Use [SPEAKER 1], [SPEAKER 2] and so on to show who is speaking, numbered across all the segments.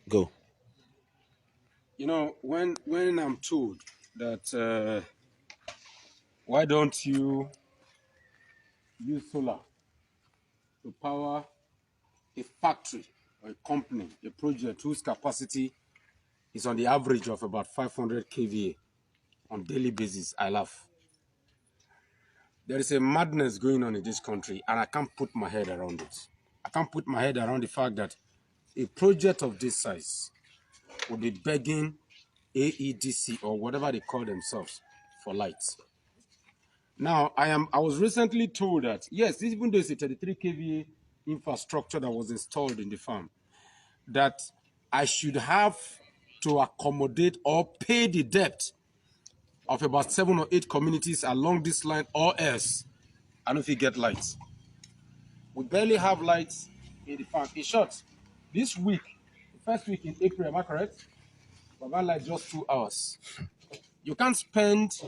[SPEAKER 1] Go.
[SPEAKER 2] You know, when I'm told that why don't you use solar to power a factory or a company, a project whose capacity is on the average of about 500 kVA on daily basis, I laugh. There is a madness going on in this country, and I can't put my head around it. I can't put my head around the fact that a project of this size will be begging AEDC or whatever they call themselves for lights. Now, I was recently told that, yes, even though it's a 33 kVA infrastructure that was installed in the farm, that I should have to accommodate or pay the debt of about 7 or 8 communities along this line, or else I don't know if you get lights. We barely have lights in the farm. In short, this week, the first week in April, am I correct? We have light just 2 hours. You can't spend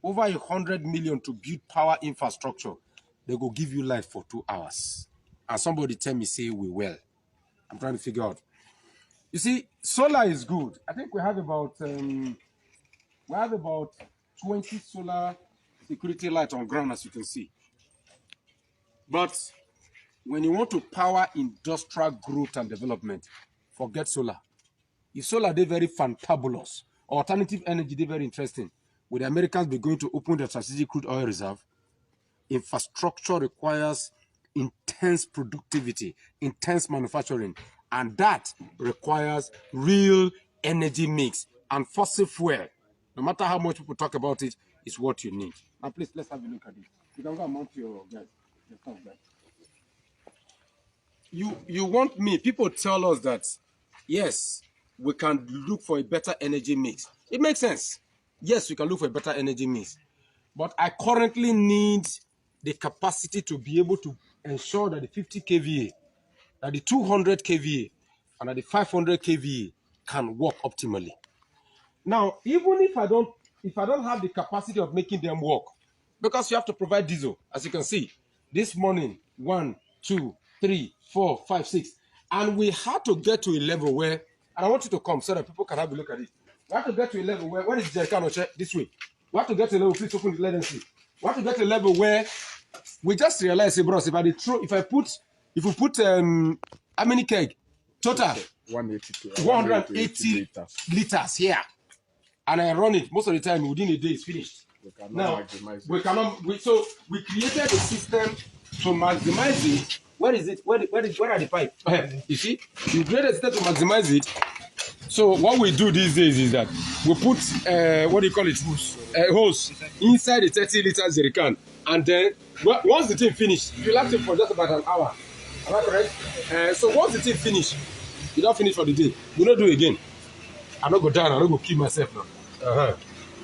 [SPEAKER 2] over 100 million to build power infrastructure. They go give you light for 2 hours. And somebody tell me, say we will. I'm trying to figure out. You see, solar is good. I think we have about 20 solar security lights on ground, as you can see. But when you want to power industrial growth and development, forget solar. If solar, they're very fantabulous. Alternative energy, they're very interesting. Would the Americans be going to open the strategic crude oil reserve? Infrastructure requires intense productivity, intense manufacturing, and that requires real energy mix. And fossil fuel, no matter how much people talk about it, is what you need. Now, please, let's have a look at it. You can go and mount your guys. You want me? People tell us that, yes, we can look for a better energy mix. It makes sense. Yes, we can look for a better energy mix. But I currently need the capacity to be able to ensure that the 50 kVA, that the 200 kVA, and that the 500 kVA can work optimally. Now, even if I don't have the capacity of making them work, because you have to provide diesel, as you can see, this morning, 1, 2, 3, 4, 5, 6, and we had to get to a level where, and I want you to come so that people can have a look at it. We have to get to a level where is Jericano? This way. We have to get to a level, please open it, let them see. We have to get to a level where we just realize, hey, bros, if we put how many keg? Total 180 liters here. And I run it most of the time within a day it's finished. Now so we created a system to maximize it. Where is it? Where are the pipe? You see, we created a system to maximize it. So what we do these days is that we put what do you call it? Hose inside the 30 liters jerrycan, and then once the thing finished, you last it for just about an hour. Am I correct? So once the thing finished, you don't finish for the day. We don't do it again. I don't go down. I don't go kill myself now.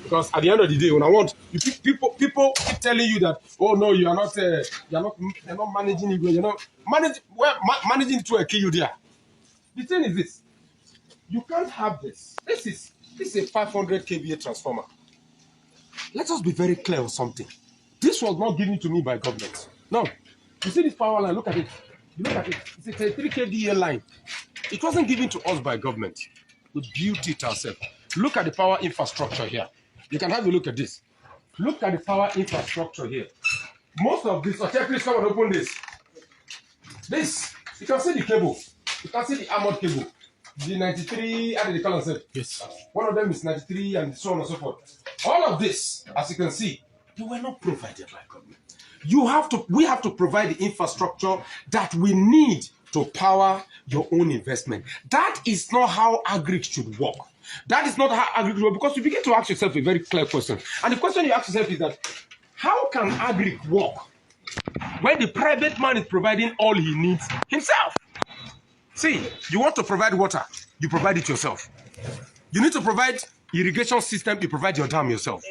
[SPEAKER 2] Because at the end of the day, when I want people keep telling you that, oh no, you're not managing it. You're not managing it to kill you there. The thing is this: you can't have this. This is a 500 kVA transformer. Let us be very clear on something. This was not given to me by government. No, you see this power line. Look at it. You look at it. It's a 33 kVA line. It wasn't given to us by government. We built it ourselves. Look at the power infrastructure here. You can have a look at this. Look at the power infrastructure here. Most of this, okay, please come and open this. This, you can see the cable. You can see the armored cable. The 93, how did they call themselves?
[SPEAKER 1] Yes.
[SPEAKER 2] One of them is 93 and so on and so forth. All of this, as you can see, they were not provided by government. We have to provide the infrastructure that we need to power your own investment. That is not how agri should work. That is not how agri should work, because you begin to ask yourself a very clear question. And the question you ask yourself is that, how can agri work when the private man is providing all he needs himself? See, you want to provide water, you provide it yourself. You need to provide irrigation system, you provide your dam yourself.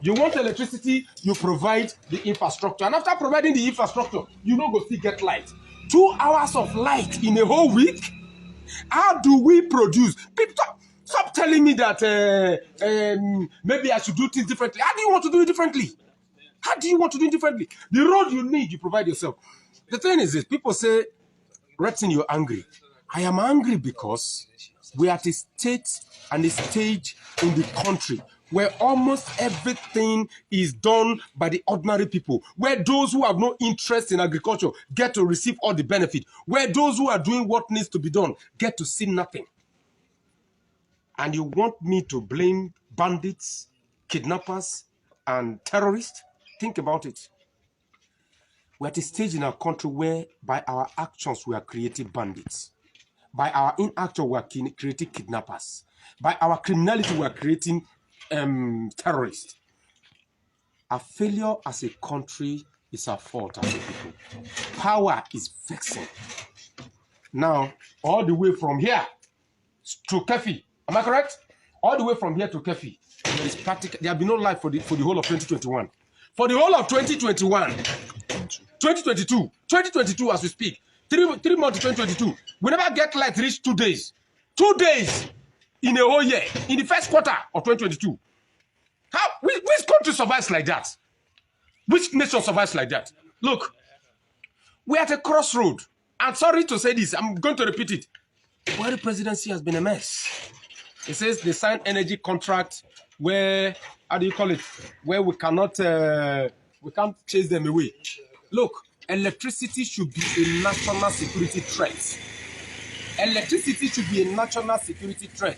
[SPEAKER 2] You want electricity, you provide the infrastructure. And after providing the infrastructure, you know go still get light. 2 hours of light in a whole week? How do we produce? People stop telling me that maybe I should do things differently. How do you want to do it differently? How do you want to do it differently? The road you need, you provide yourself. The thing is this, people say, Redson, you're angry. I am angry because we are at a state and a stage in the country where almost everything is done by the ordinary people, where those who have no interest in agriculture get to receive all the benefit, where those who are doing what needs to be done get to see nothing. And you want me to blame bandits, kidnappers, and terrorists? Think about it. We're at a stage in our country where by our actions we are creating bandits. By our inaction we are creating kidnappers. By our criminality we are creating terrorists. Our failure as a country is our fault as a people. Power is vexing. Now, all the way from here to Kefi, am I correct? All the way from here to Kefi, there have been no life for the whole of 2021. For the whole of 2021, 2022 as we speak, 3 months to 2022, we never get light reach 2 days. 2 days in a whole year, in the first quarter of 2022. Which country survives like that? Which nation survives like that? Look, we're at a crossroad. I'm sorry to say this, I'm going to repeat it. Well, the presidency has been a mess. It says they signed energy contract where, how do you call it? Where we can't chase them away. Look, electricity should be a national security threat. Electricity should be a national security threat.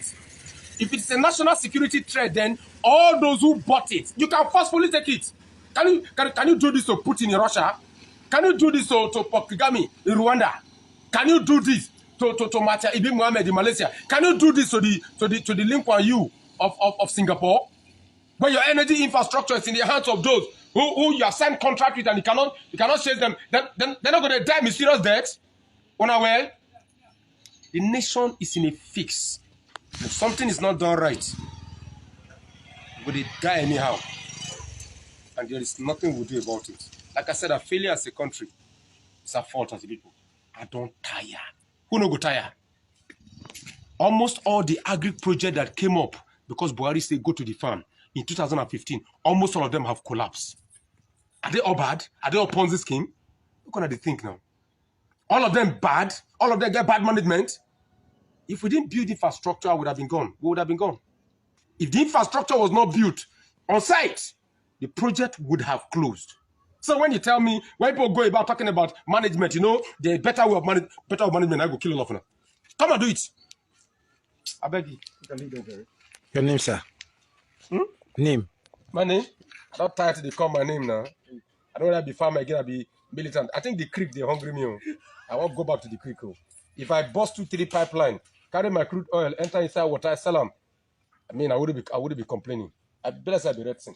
[SPEAKER 2] If it's a national security threat, then all those who bought it, you can forcefully take it. Can you do this to Putin in Russia? Can you do this to Kagame in Rwanda? Can you do this to Mahathir Ibn Mohamed in Malaysia? Can you do this to the Lim Kuan Yew of Singapore? Where your energy infrastructure is in the hands of those who you have signed contract with and you cannot chase them, then they're not going to die mysterious deaths. Unaware? The nation is in a fix. If something is not done right, will it die anyhow? And there is nothing we'll do about it. Like I said, our failure as a country is our fault as a people. I don't tire. Who no go tire? Almost all the agri projects that came up because Buhari said go to the farm in 2015, almost all of them have collapsed. Are they all bad? Are they all Ponzi scheme? Look what they think now. All of them bad? All of them get bad management? If we didn't build infrastructure, I would have been gone. We would have been gone. If the infrastructure was not built on site, the project would have closed. So when you tell me, when people go about talking about management, you know, the better way of management, I go kill all of them. Come and do it. I beg you. You can leave them there.
[SPEAKER 1] Your name, sir? Name?
[SPEAKER 2] My name? I'm not tired to call my name now. I don't want to be farmer again, I'll be militant. I think the creek, they hungry me. I won't go back to the creek. If I bust 2-3 pipeline, carry my crude oil, enter inside water, sell them, I mean, I wouldn't be complaining. I'd better say I'd be resting.